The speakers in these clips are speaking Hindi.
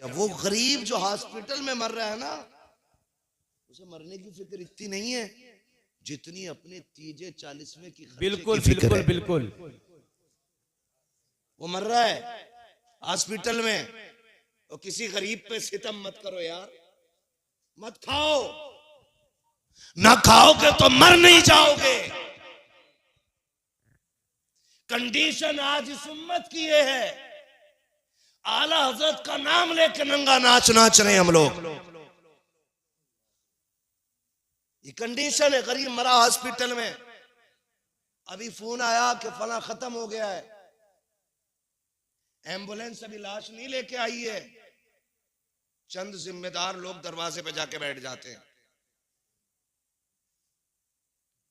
या वो गरीब जो हॉस्पिटल में मर रहा है ना, उसे मरने की फिक्र इतनी नहीं है जितनी अपने तीजे 40वें की बिल्कुल फिक्र बिल्कुल है। बिल्कुल। वो मर रहा है हॉस्पिटल में, और किसी गरीब पे सितम मत करो यार, मत खाओ, ना खाओगे तो मर नहीं जाओगे। कंडीशन आज इस उम्मत की ये है, आला हजरत का नाम लेके नंगा नाच नाच रहे हम लोग। ये कंडीशन है, गरीब मरा हॉस्पिटल में, अभी फोन आया कि फला खत्म हो गया है, एम्बुलेंस अभी लाश नहीं लेके आई है, चंद जिम्मेदार लोग दरवाजे पे जाके बैठ जाते हैं।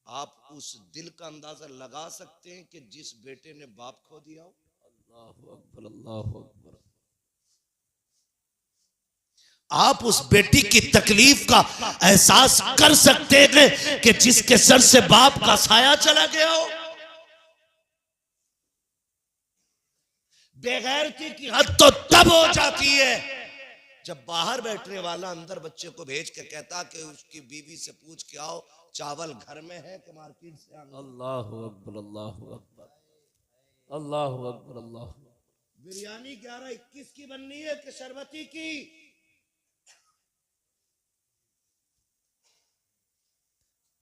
आप उस दिल का अंदाजा लगा सकते हैं कि जिस बेटे ने बाप खो दिया हो। अल्लाहु अकबर, अल्लाहु अकबर। आप उस बेटी की तकलीफ का एहसास कर सकते हैं कि जिसके सर से बाप का साया चला गया हो। बेगैरती की हद तो तब हो जाती है जब बाहर बैठने वाला अंदर बच्चे को भेज के कहता कि उसकी बीवी से पूछ के आओ चावल घर में है कि मार्केट से आना। अल्लाहु अकबर, अल्लाहु अकबर, अल्लाहु अकबर, अल्लाहु अकबर। बिरयानी 11-21 की बननी है कि शरबती की?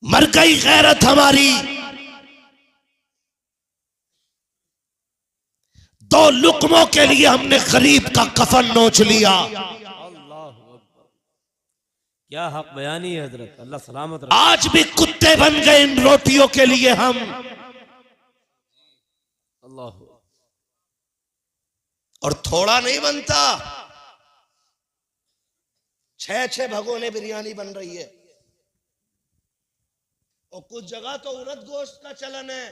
मर गई गैरत हमारी। 2 लुकमों के लिए हमने गरीब का कफन नोच लिया। अल्लाहु अकबर, क्या हक बयानी है हजरत, अल्लाह सलामत रखे। आज भी कुत्ते बन गए इन रोटियों के लिए हम। अल्लाहु, और थोड़ा नहीं बनता, 6-6 भगोने बिरयानी बन रही है। और कुछ जगह तो उड़द गोश्त का चलन है।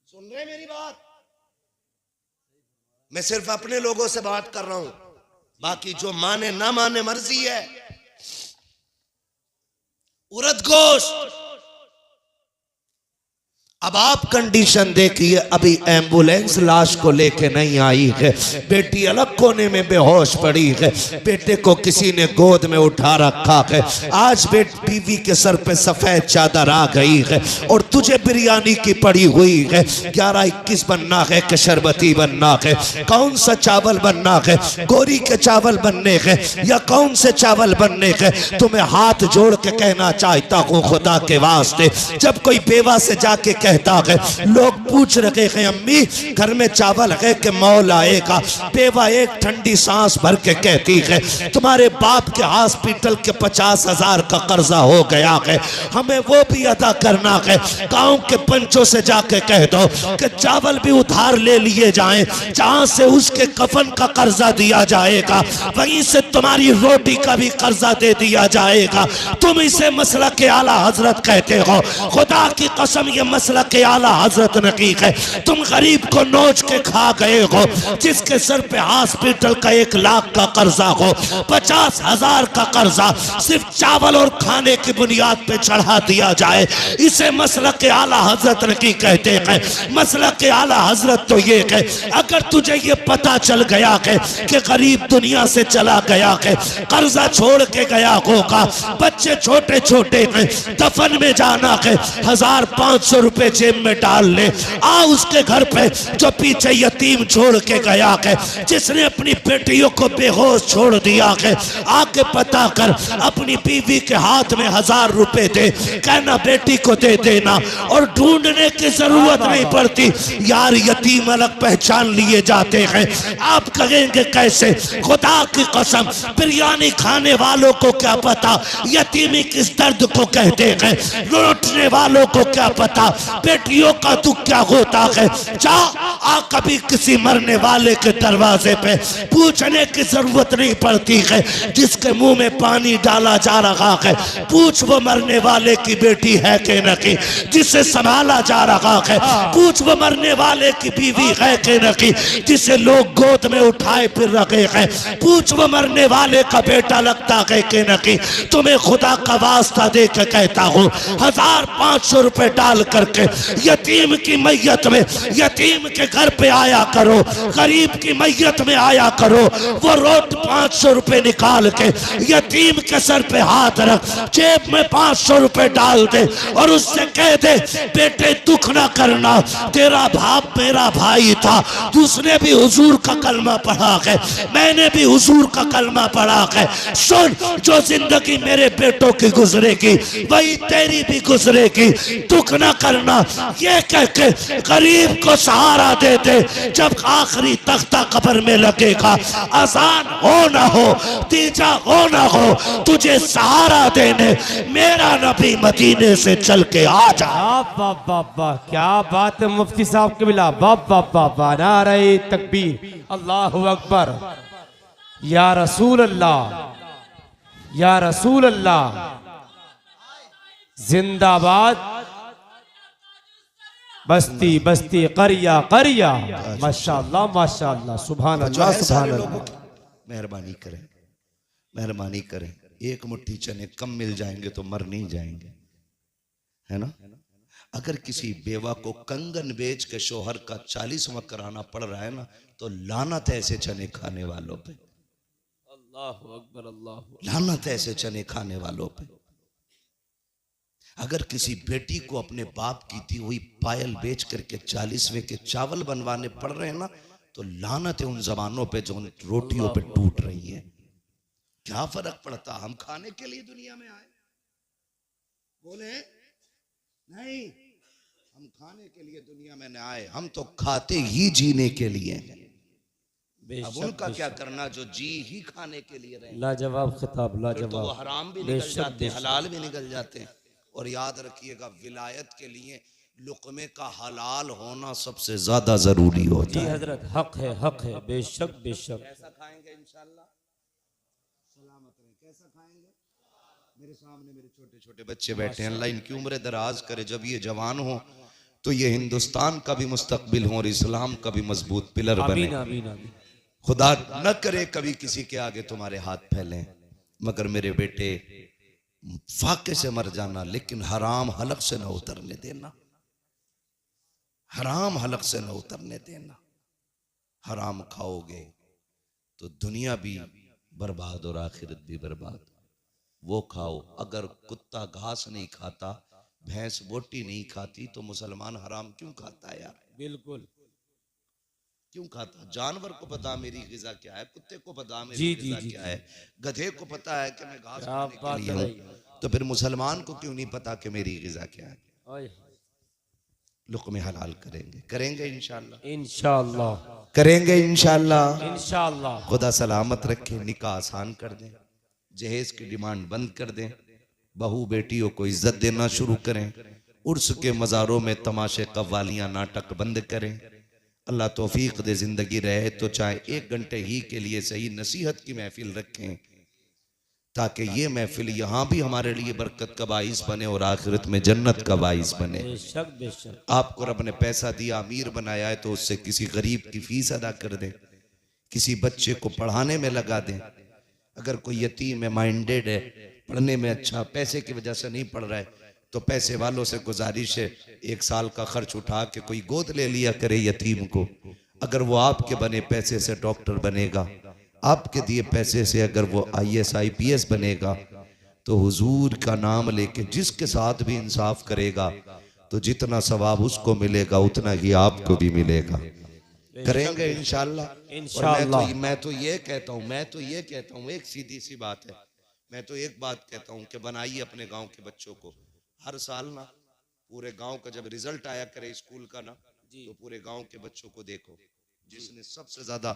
सुन रहे मेरी बात? मैं सिर्फ अपने लोगों से बात कर रहा हूं, बाकी जो माने ना माने मर्जी है। उड़द गोश्त। अब आप कंडीशन देखिए, अभी एम्बुलेंस लाश को लेके नहीं आई है, बेटी अलग कोने में बेहोश पड़ी है, बेटे को किसी ने गोद में उठा रखा है। आज बीवी के सर पे सफेद चादर आ गई है और तुझे बिरयानी की पड़ी हुई है। 11-21 बनना है कि शरबती बनना है? कौन सा चावल बनना है? गोरी के चावल बनने हैं या कौन से चावल बनने हैं? तुम्हें हाथ जोड़ के कहना चाहता हूँ खुदा के वास्ते, जब कोई बेवा से जाके कहता है, लोग पूछ रहे हैं अम्मी घर में चावल है कि मौल आएगा, बेवा एक ठंडी सांस भर के कहती है तुम्हारे बाप के हॉस्पिटल के 50,000 का कर्जा हो गया है, हमें वो भी अदा करना है। गांव के पंचों से जाके कह दो कि चावल भी उधार ले लिए जाएं, जहां से उसके कफन का कर्जा दिया जाएगा वहीं से तुम्हारी रोटी का भी कर्जा दे दिया जाएगा। तुम इसे मसला के आला हजरत कहते हो, खुदा की कसम ये मसला के आला हजरत ने की है। तुम गरीब को नोच के खा गए हो, जिसके सर पे हॉस्पिटल का 1 लाख का कर्जा हो, 50,000 का कर्जा सिर्फ चावल और खाने की बुनियाद पे चढ़ा दिया जाए, इसे मसला के आला हजरत ने की कहते हैं। मसला के आला हजरत तो ये है, अगर तुझे ये पता चल गया है कि गरीब दुनिया से चला गया है, कर्जा छोड़ के गया होगा, बच्चे छोटे छोटे हैं, दफन में जाना है, 1,500 रुपए जेब में डाल ले, आ उसके घर पे जो पीछे यतीम छोड़ के गया है, जिसने अपनी बेटियों को बेहोश छोड़ दिया है, आके पता कर, अपनी बीवी के हाथ में 1,000 रुपए दे, कहना बेटी को दे देना, और ढूंढने की जरूरत नहीं पड़ती यार, यतीम अलग पहचान लिए जाते हैं। आप कहेंगे कैसे? खुदा की कसम, बिरयानी खाने वालों को क्या पता यतीमी किस दर्द को कहते हैं, लौटने वालों को क्या पता बेटियों का दुख क्या होता है। जा आ कभी किसी मरने वाले के दरवाजे पे, पूछने की जरूरत नहीं पड़ती है, जिसके मुंह में पानी डाला जा रहा है पूछ वो मरने वाले की बेटी है कि नहीं, जिसे संभाला जा रहा है पूछ वो मरने वाले की बीवी है कि नहीं, जिसे लोग गोद में उठाए फिर रखे हैं पूछ वो मरने वाले का बेटा लगता है कि नहीं। तुम्हें खुदा का वास्ता दे के कहता हूँ 1,500 रुपए डाल करके यतीम की मैयत में, यतीम के घर पे आया करो, गरीब की मैयत में आया करो। वो रोज 500 रुपए निकाल के यतीम के सर पे हाथ रख, जेब में 500 रुपए डाल दे और उससे कह दे बेटे दुख ना करना, तेरा बाप मेरा भाई था, उसने भी हुजूर का कलमा पढ़ा है, मैंने भी हुजूर का कलमा पढ़ा है। सुन, जो जिंदगी मेरे बेटों की गुजरेगी वही तेरी भी गुजरेगी, दुख ना करना। ये कह के गरीब को सहारा दे दे। जब आखिरी तख्ता कब्र में लगेगा, अजान हो ना हो, तीजा हो ना हो, तुझे सहारा देने मेरा नबी मदीने से चल के आ जा। वाह वाह वाह, क्या बात है मुफ्ती साहब के बिला। वाह वाह वाह वाह, नारे तकबीर, अल्लाहु अकबर, या रसूल अल्लाह, या रसूल अल्लाह, जिंदाबाद। बस्ती बस्ती, करिया करिया, माशाअल्लाह माशाअल्लाह, सुभान अल्लाह सुभान अल्लाह। मेहरबानी करें, मेहरबानी करें, एक मुट्ठी चने कम मिल जाएंगे तो मर नहीं जाएंगे, है ना। अगर किसी बेवा को कंगन बेच के शोहर का 40वां कराना पड़ रहा है ना, तो लानत है ऐसे चने खाने वालों पे। अल्लाहु अकबर, अल्लाहु, लानत है ऐसे चने खाने वालों पे। अगर किसी बेटी को अपने बाप की दी हुई पायल बेच करके 40वें के चावल बनवाने पड़ रहे हैं ना, तो लानत है उन जबानों पे जो उन रोटियों पे टूट रही है। क्या फर्क पड़ता, हम खाने के लिए दुनिया में आए? बोले नहीं, हम खाने के लिए दुनिया में नहीं आए, हम तो खाते ही जीने के लिए हैं। अब उनका क्या करना जो जी ही खाने के लिए रहे। लाजवाब खिताब, तो वो लाजवाब, हराम भी निकल जाते हैं, हलाल भी निकल जाते हैं। और याद रखिएगा, विलायत के लिए लुक़मे का हलाल होना सबसे ज्यादा जरूरी होता जी है। हजरत, हक है, हक है, बेशक बेशक। कैसा खाएंगे इंशाल्लाह, सलामत रहें। कैसा खाएंगे? मेरे सामने मेरे छोटे छोटे बच्चे बैठे हैं, अल्लाह इनकी उम्र दराज करे। जब ये जवान हो तो ये हिंदुस्तान का भी मुस्तकबिल हो और इस्लाम का भी मजबूत पिलर बने। आमीन आमीन आमीन। खुदा न करे कभी किसी के आगे तुम्हारे हाथ फैलें, मगर मेरे बेटे फाके से मर जाना, लेकिन हराम हलक से न उतरने देना, हराम हलक से न उतरने देना। हराम खाओगे तो दुनिया भी बर्बाद और आखिरत भी बर्बाद। वो खाओ, अगर कुत्ता घास नहीं खाता, भैंस बोटी नहीं खाती, तो मुसलमान हराम क्यों खाता है यार? बिल्कुल, क्यों खाता? जानवर को पता मेरी गिजा क्या है, कुत्ते को पता मेरी जी, गिजा जी, जी, क्या है, गधे को पता है कि मैं घास क्या खाने बात के लिए है हूं, भाई। तो फिर मुसलमान को क्यों नहीं पता कि मेरी गिजा क्या है? ओए, लुक़मे हलाल करेंगे, करेंगे इंशाल्लाह, इंशाअल्लाह, करेंगे इंशाल्लाह। इंशाअल्लाह। खुदा सलामत रखे, निकाह आसान कर दें, जहेज की डिमांड बंद कर दें, बहू बेटियों को इज्जत देना शुरू करें, उर्स के मज़ारों में तमाशे कव्वालियाँ नाटक बंद करें। अल्लाह तौफीक दे, जिंदगी रहे तो चाहे 1 घंटे ही के लिए सही नसीहत की महफिल रखें, ताकि ये महफिल यहाँ भी हमारे लिए बरकत का बाइस बने और आखिरत में जन्नत का बाइस बने। बेशक बेशक। आपको रब ने पैसा दिया, अमीर बनाया है, तो उससे किसी गरीब की फीस अदा कर दें, किसी बच्चे को पढ़ाने में लगा दें। अगर कोई यतीम है, माइंडेड है, पढ़ने में अच्छा, पैसे की वजह से नहीं पढ़ रहा है, तो पैसे वालों से गुजारिश है 1 साल का खर्च उठा के कोई गोद ले लिया करे यतीम को। अगर वो आपके बने पैसे से डॉक्टर बनेगा, आपके दिए पैसे से अगर वो IAS IPS बनेगा, तो हुजूर का नाम लेके जिसके साथ भी इंसाफ करेगा, तो जितना सवाब उसको मिलेगा उतना ही आपको भी मिलेगा। करेंगे इंशाल्लाह। इंशाल्लाह। मैं तो ये कहता हूँ, एक सीधी सी बात है, मैं तो एक बात कहता हूँ कि बनाइए अपने गांव के बच्चों को। हर साल ना पूरे गांव का जब रिजल्ट आया करे स्कूल का ना, तो पूरे गांव के बच्चों को देखो, जिसने सबसे ज्यादा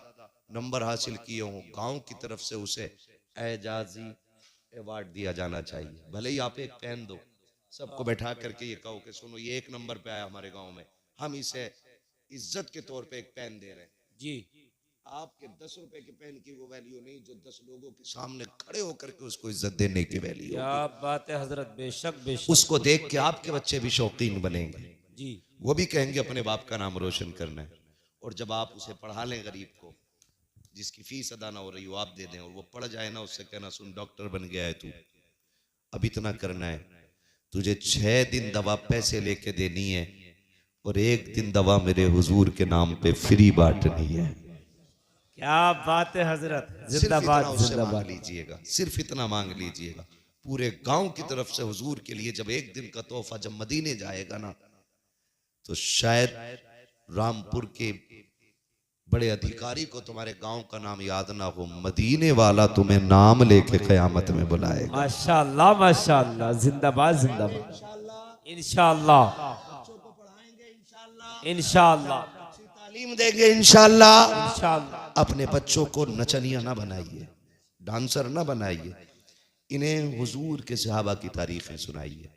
नंबर हासिल किए हों, गांव की तरफ से उसे एजाजी अवार्ड दिया जाना चाहिए। भले ही आप एक पेन दो, सबको बैठा करके ये कहो कि सुनो ये 1 नंबर पे आया हमारे गांव में, हम इसे इज्जत के तौर पे एक पेन दे रहे हैं। जी, आपके 10 रुपए के पेन की वो वैल्यू नहीं जो 10 लोगों के सामने खड़े होकर के उसको इज्जत देने की वैल्यू। क्या बात है हजरत, बेशक बेशक। उसको देख के आपके बच्चे भी शौकीन बनेंगे, जी, वो भी कहेंगे अपने बाप का नाम रोशन करना है। और जब आप उसे पढ़ा लें, गरीब को जिसकी फीस अदा ना हो रही हो आप दे दें, और वो पढ़ जाए ना, उससे कहना सुन डॉक्टर बन गया है तू, अब इतना करना है, तुझे 6 दिन दवा पैसे लेके देनी है, और एक दिन दवा मेरे हुजूर के नाम पे फ्री बांटनी है। क्या बात है हजरत, सिर्फ जिंदाबाद इतना उससे जिंदाबाद। मांग लीजिएगा, सिर्फ इतना मांग लीजिएगा पूरे गांव की तरफ से हुजूर के लिए। जब एक दिन का तोहफा जब मदीने जाएगा ना, तो शायद रामपुर के बड़े अधिकारी को तुम्हारे गांव का नाम याद ना हो, मदीने वाला तुम्हें नाम लेके कयामत में बुलाएगा। माशाअल्लाह माशाअल्लाह, जिंदाबाद जिंदाबाद। इंशाअल्लाह इंशाअल्लाह तालीम देंगे इंशाअल्लाह। इंशाअल्लाह। अपने बच्चों को नचनिया ना बनाइए, डांसर ना बनाइए, इन्हें हुजूर के सहाबा की तारीखें सुनाइए।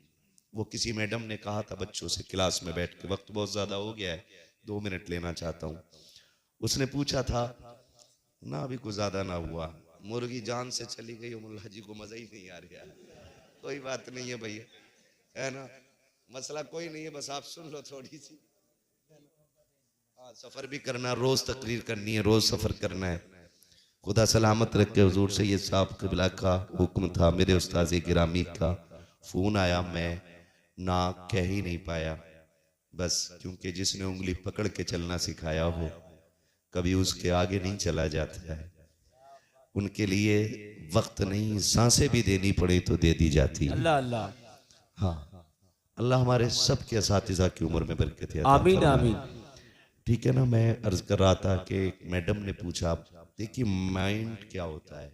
वो किसी मैडम ने कहा था बच्चों से क्लास में बैठ के, वक्त बहुत ज्यादा हो गया है, 2 मिनट लेना चाहता हूँ। उसने पूछा था ना, अभी कुछ ज्यादा ना हुआ, मुर्गी जान से चली गई, मुल्ला जी को मजा ही नहीं आ रहा। कोई बात नहीं है भैया, है ना, मसला कोई नहीं है, बस आप सुन लो थोड़ी सी। हाँ, सफर भी करना, रोज तकरीर करनी है, रोज सफर करना है। खुदा सलामत रखे। हुजूर सैयद साहब क़िबला का हुक्म था, मेरे उस्ताद गिरामी का फोन आया, मैं ना कह ही नहीं पाया, बस क्योंकि जिसने उंगली पकड़ के चलना सिखाया हो कभी उसके आगे नहीं चला जाता है। उनके लिए वक्त नहीं, सांसें भी देनी पड़े तो दे दी जाती है। अल्लाह अल्लाह। हाँ, अल्लाह हमारे सब के असातिज़ा की उम्र में बरकत है। आमीन आमीन। ठीक है ना। मैं अर्ज कर रहा था कि एक मैडम ने पूछा, देखिए माइंड क्या होता है,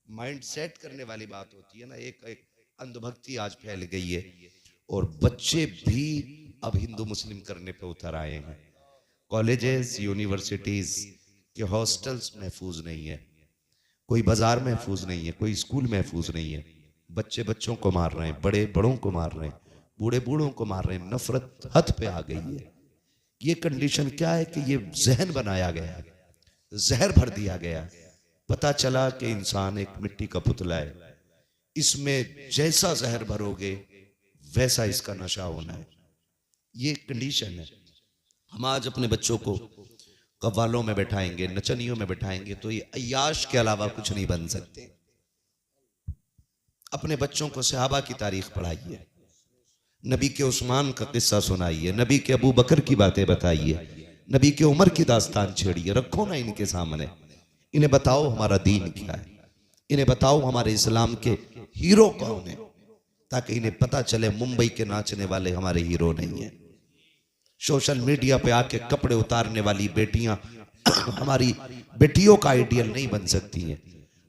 माइंड सेट करने वाली बात होती है ना। एक अंधभक्ति आज फैल गई है और बच्चे भी अब हिंदू मुस्लिम करने पे उतर आए हैं। कॉलेजेस यूनिवर्सिटीज के हॉस्टल्स महफूज नहीं है, कोई बाजार महफूज नहीं है, कोई स्कूल महफूज नहीं है। बच्चे बच्चों को मार रहे हैं, बड़े बड़ों को मार रहे हैं, बूढ़े बूढ़ों को मार रहे हैं। नफरत हद पे आ गई है। ये कंडीशन क्या है कि ये जहन बनाया गया है, जहर भर दिया गया है। पता चला कि इंसान एक मिट्टी का पुतला है, इसमें जैसा जहर भरोगे वैसा इसका नशा होना है। ये कंडीशन है। हम आज अपने बच्चों को कव्वालों में बैठाएंगे, नचनियों में बैठाएंगे तो ये अय्याश के अलावा कुछ नहीं बन सकते। अपने बच्चों को सहाबा की तारीख पढ़ाइए, नबी के उस्मान का किस्सा सुनाइए, नबी के अबू बकर की बातें बताइए, नबी के उमर की दास्तान छेड़िए। रखो ना इनके सामने, इन्हें बताओ हमारा दीन क्या है, इन्हें बताओ हमारे इस्लाम के हीरो कौन है, ताकि इन्हें पता चले मुंबई के नाचने वाले हमारे हीरो नहीं है। सोशल मीडिया पे आके कपड़े उतारने वाली बेटियां हमारी बेटियों का आइडियल नहीं बन सकती हैं।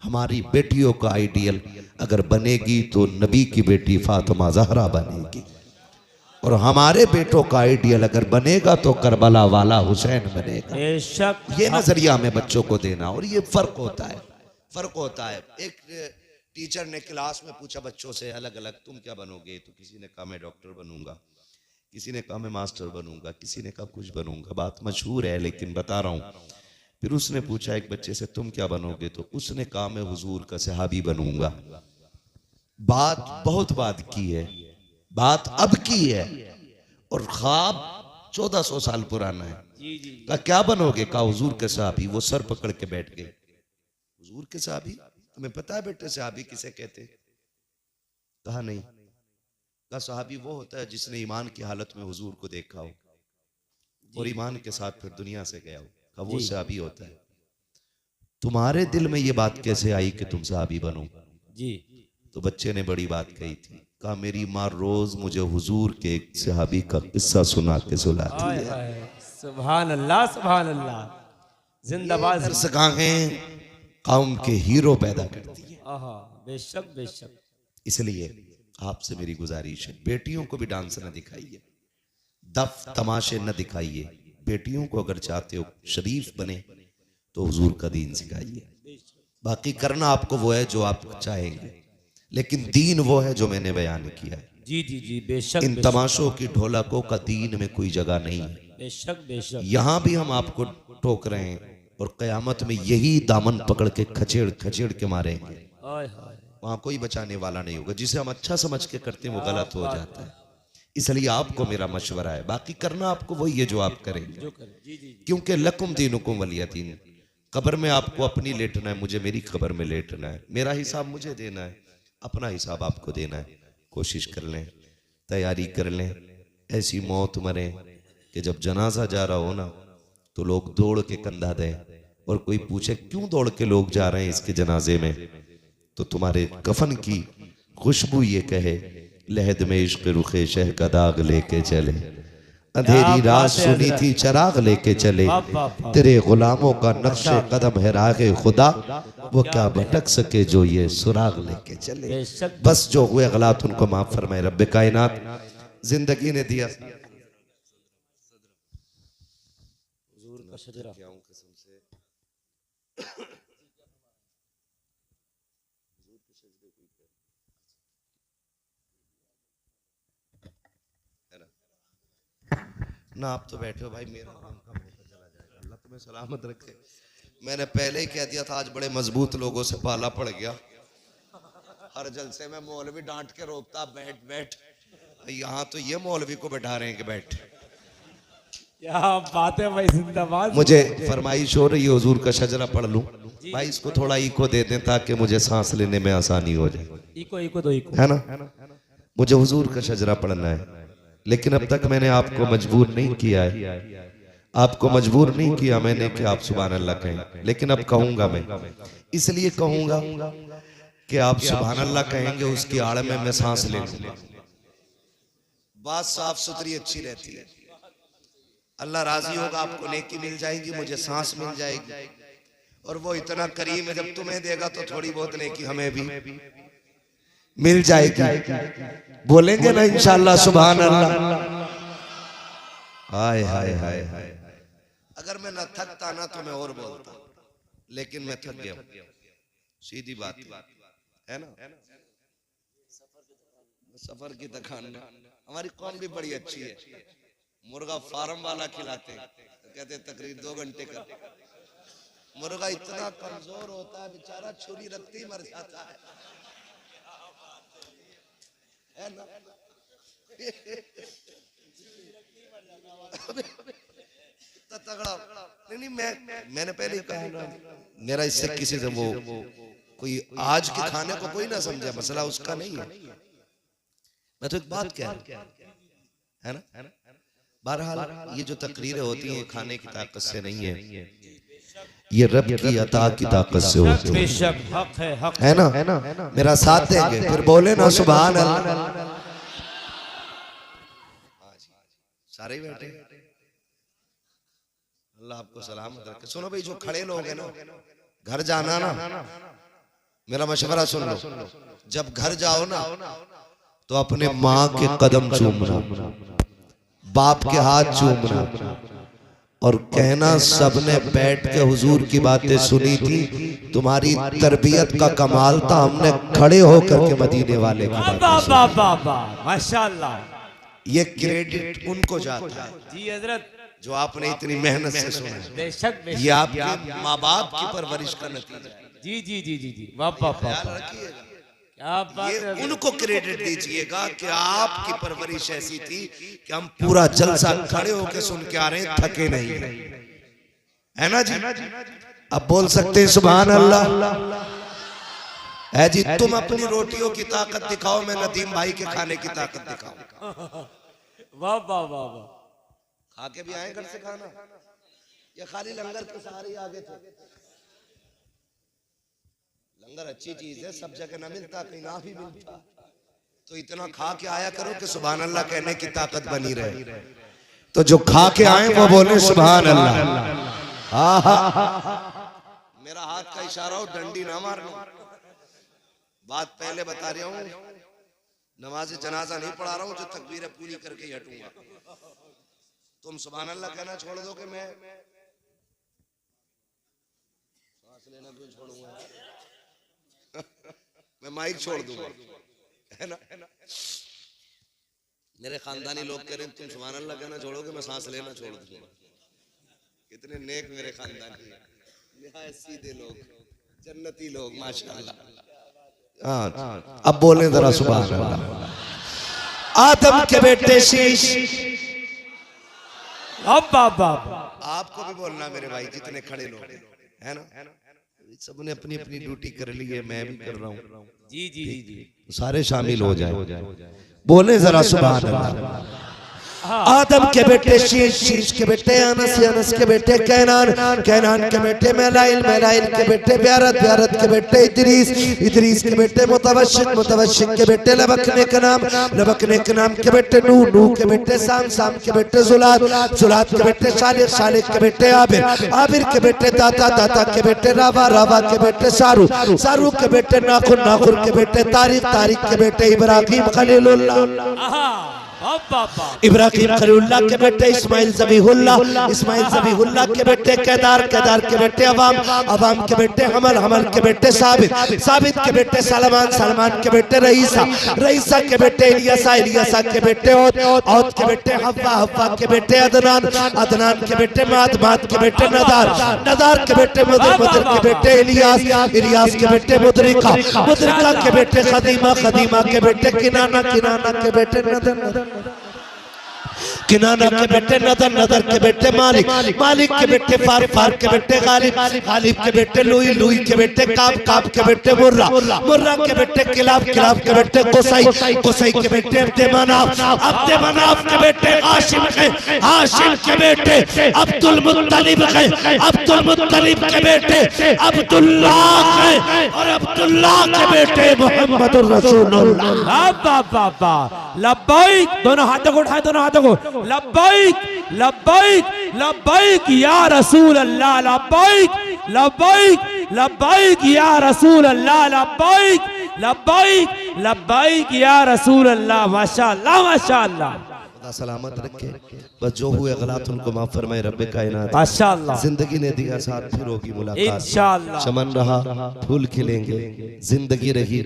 हमारी बेटियों का आइडियल अगर बनेगी तो नबी की बेटी फातिमा ज़हरा बनेगी, और हमारे बेटों का आइडियल अगर बनेगा तो करबला वाला हुसैन बनेगा। ये नजरिया हमें बच्चों को देना। और ये फर्क होता है, फर्क होता है। एक टीचर ने क्लास में पूछा बच्चों से अलग अलग, तुम क्या बनोगे? तो किसी ने कहा मैं डॉक्टर बनूंगा, किसी ने कहा मैं मास्टर बनूंगा, किसी ने कहा कुछ बनूंगा। बात मशहूर है लेकिन बता रहा हूँ। फिर उसने पूछा एक बच्चे से तुम क्या बनोगे? तो उसने कहा मैं हुजूर का सहाबी बनूंगा। बात बहुत बात की है, बात अब की है, और ख्वाब 1400 साल पुराना है। कहा क्या बनोगे? कहा हुजूर के सहाबी। वो सर पकड़ के बैठ गए। हुजूर के सहाबी? तुम्हें पता है बेटे सहाबी किसे कहते? कहा नहीं। कहा सहाबी वो होता है जिसने ईमान की हालत में हुजूर को देखा हो और ईमान के साथ फिर दुनिया से गया हो। कहा वो सहाबी होता है। तुम्हारे दिल में ये बात कैसे आई कि तुम सहाबी बनो? जी। तो बच्चे ने बड़ी बात कही थी। कहा मेरी माँ रोज मुझे हुजूर के एक सहाबी का किस्सा सुना के सुलाती है। सुभान अल्लाह सुभान अल्लाह। जिंदाबाद। दरसगाहें कौम के हीरो पैदा करती है। बेशक बेशक। इसलिए आपसे मेरी गुजारिश है, बेटियों को भी डांस न दिखाइए, दफ तमाशे न दिखाइए। बेटियों को अगर चाहते हो शरीफ बने तो हुजूर का दीन सिखाइए। बाकी करना आपको वो है जो आप चाहेंगे, लेकिन दीन वो है जो मैंने बयान किया है। जी जी जी बेशक। इन तमाशों की ढोलकों का दीन में कोई जगह नहीं है। बेशक बेशक। यहाँ भी हम आपको टोक रहे हैं और कयामत में यही दामन पकड़ के खचेड़ खचेड़ के मारेंगे। वहां कोई बचाने वाला नहीं होगा। जिसे हम अच्छा समझ के करते हैं वो गलत हो जाता है। इसलिए आपको मेरा मशवरा है, बाकी करना आपको वही है जो आप करेंगे, क्योंकि लकुम दीनुकुम वलिया दीन। कब्र में आपको अपनी लेटना है, मुझे मेरी कब्र में लेटना है। मेरा हिसाब मुझे देना है, अपना हिसाब आपको देना है। कोशिश कर लें, तैयारी कर लें, ऐसी मौत मरे कि जब जनाजा जा रहा हो ना तो लोग दौड़ के कंधा दें, और कोई पूछे क्यों दौड़ के लोग जा रहे हैं इसके जनाजे में, तो तुम्हारे कफन की खुशबू ये कहे लहद में इश्क रुखे शह का दाग लेके चले, अंधेरी रात सुनी थी चराग लेके चले, तेरे गुलामों का नक्शे कदम है रागे खुदा, वो क्या भटक सके जो ये सुराग लेके चले। बस जो हुए गलत उनको माफ फरमाए रब्बे कायनात। जिंदगी ने दिया ना, आप तो बैठे हो भाई, मेरा काम कम होता चला जाएगा, अल्लाह तुम्हें सलामत रखे। मैंने पहले ही कह दिया था आज बड़े मजबूत लोगों से पाला पड़ गया, हर जलसे में मौलवी डांट के रोकता बैठ बैठ, यहाँ तो ये मौलवी को बैठा रहे हैं कि बैठ। क्या बात है भाई, जिंदाबाद। मुझे फरमाइश हो रही है हुजूर का शजरा पढ़ लूं भाई, इसको थोड़ा इको दे दें ताकि मुझे सांस लेने में आसानी हो जाए। इको इको दो इको, है ना, मुझे हुजूर का शजरा पढ़ना है, लेकिन अब तक मैंने आपको मजबूर नहीं किया है, आपको मजबूर नहीं किया मैंने कि आप सुभान अल्लाह कहें, लेकिन अब कहूंगा मैं, इसलिए कहूंगा कि आप सुभान अल्लाह कहेंगे, उसकी आड़ में मैं सांस ले लूंगा, बात साफ सुथरी अच्छी रहती है, अल्लाह राजी होगा, आपको नेकी मिल जाएगी, मुझे सांस मिल जाएगी, और वो इतना करीम है जब तुम्हें देगा तो थोड़ी बहुत नेकी हमें भी मिल जाएगी। बोलेंगे ना इंशाअल्लाह सुभान अल्लाह। हाय हाय हाय हाय, अगर मैं न थकता ना तो मैं और बोलता, लेकिन मैं थक गया, सीधी बात है ना। सफर की दुकान हमारी कौम भी बड़ी अच्छी है, मुर्गा फार्म वाला खिलाते हैं, तो कहते हैं तकरीर 2 घंटे का, मुर्गा इतना कमजोर होता है बेचारा, छुरी रखते ही मर जाता है ना। तगड़ा नहीं, मैंने पहले ही कहा ना, मेरा इससे किसी से वो कोई आज के खाने को कोई ना समझे, मसला उसका नहीं है, मैं तो एक बात कह रहा है ना। बहरहाल ये जो तकरीरें होती हैं खाने की ताकत से नहीं है, ये रब की अता की ताकत से होती है। बेशक हक है ना, मेरा साथ देंगे फिर बोले ना सुभान अल्लाह। सारे ही बैठे, अल्लाह आपको सलामत रखे। सुनो भाई, जो खड़े लोग हैं ना, घर जाना ना, मेरा मशवरा सुन लो, जब घर जाओ ना तो अपने माँ के कदम चूमना, बाप के हाथ चूमना, और कहना सबने बैठ के हुजूर की बातें सुनी थी, तुम्हारी तरबियत का कमाल था, हमने खड़े होकर के मदीने वाले की बातें। माशाअल्लाह, ये क्रेडिट उनको जाता है जी हजरत, जो आपने इतनी मेहनत से सुना। बेशक ये आपके माँ बाप की परवरिश का नतीजा है। जी जी जी जी जी, वाह वाह वाह, रखिएगा, क्या बात ये है। उनको क्रेडिट दीजिएगा कि आपकी परवरिश ऐसी थी कि हम पूरा जलसा खड़े होकर सुन के आ रहे हैं, थके नहीं, है ना जी। अब बोल सकते हैं सुभान अल्लाह। है जी, तुम अपनी रोटियों की ताकत दिखाओ, मैं नदीम भाई के खाने की ताकत दिखाऊं। वाह वाह वाह वाह, खा के भी आए घर से खाना, या खाली लंगर के सहारे आगे थे। लंगर अच्छी चीज है, सब जगह ना मिलता, कहीं ना भी मिलता, तो इतना खा के आया करो कि सुभान अल्लाह कहने की ताकत बनी रहे। तो जो खा के आए वो बोले सुभान अल्लाह। मेरा हाथ का इशारा हो, डंडी ना मारना। बात पहले बता रहा हूँ, नमाज जनाजा नहीं पढ़ा रहा हूँ, जो तकबीरें पूरी करके ही हटूंगा। तुम सुभान अल्लाह कहना छोड़ दो कि मैं सांस लेना क्यों छोड़ूंगा, मैं माइक छोड़ दूंगा, है ना। मेरे खानदानी लोग कह रहे हैं तुम सुभान अल्लाह कहना छोड़ोगे, मैं सांस लेना छोड़ दूंगा। कितने नेक मेरे खानदानी, निहायत सीधे लोग, जन्नती लोग माशाअल्लाह। हाँ, अब बोले जरा सुभान अल्लाह। आदम के बेटे शीश, अब बाबा आपको भी बोलना मेरे भाई, जितने खड़े लोग है ना, सबने अपनी अपनी ड्यूटी कर ली है, मैं भी कर रहा हूँ। जी जी जी जी, सारे शामिल हो जाए, बोले जरा सुभान अल्लाह। आदम के बेटे शीश, शीश के बेटे अनस, अनस के बेटे कैनान, कैनान के बेटे मेलाइल, मेलाइल के बेटे ब्यारत, ब्यारत के बेटे इदरीस, इदरीस के बेटे मुतवशिक, मुतवशिक के बेटे लबकने के नाम, लबकने के नाम के बेटे नूह, नूह के बेटे साम, साम के बेटे जुलात, जुलात के बेटे शालिक, शालिक के बेटे आबिर, आबिर के बेटे दाता, दाता के बेटे रावा, रावा के बेटे सारू, सारू के बेटे नाखुन, नाखुन के बेटे तारिक, तारिक के बेटे इब्राहिम खलीलुल्लाह, इब्राहिम खलीलुल्लाह के बेटे इस्माइल ज़बीहुल्लाह, इस्माइल ज़बीहुल्लाह के बेटे केदार, केदार के बेटे अवाम, अवाम के बेटे हमल, हमल के बेटे साबित, साबित के बेटे सलमान, सलमान के बेटे रईसा, रईसा के बेटे इलियासा, इलियासा के बेटे औद, औद के बेटे हव्वा, हव्वा के बेटे अदनान, अदनान के बेटे माद, माद के बेटे नदार, नदार के बेटे मुदर, मुदर के बेटे इलियास, इलियास के बेटे मुदरिका, मुदरिका के बेटे खदीमा, खदीमा के बेटे किनाना, किनाना के बेटे नदर, किनाना के बेटे नदर, नदर के बेटे मालिक, मालिक के बेटे फार, फार के बेटे गालिब, गालिब के बेटे लुई, लुई के बेटे काब, काब के बेटे मुर्रा, मुर्रा के बेटे किलाब, किलाब के बेटे कुसई, कुसई के बेटे अब्दे मनाफ, अब्दे मनाफ के बेटे हाशिम के, हाशिम के बेटे अब्दुल मुत्तलिब के, अब्दुल मुत्तलिब के बेटे अब्दुल्लाह के, और अब्दुल्लाह के बेटे मोहम्मदुर रसूलुल्लाह। बाबा लब्बाइक, दोनों हाथों को उठाए, दोनों हाथों को, लब्बाइक लब्बाइक लब्बाइक या रसूल अल्लाह, लब्बाइक लब्बाइक लब्बाइक या रसूल अल्लाह, लब्बाइक लब्बाइक लब्बाइक या रसूल अल्लाह। माशाअल्लाह माशाअल्लाह, खुदा सलामत रखे, बस जो हुए गलत उनको माफ फरमाए रब्बे कायनात। माशाअल्लाह, जिंदगी ने दिया साथ, फिर होगी मुलाकात इंशाअल्लाह। चमन रहा फूल खिलेंगे, जिंदगी रही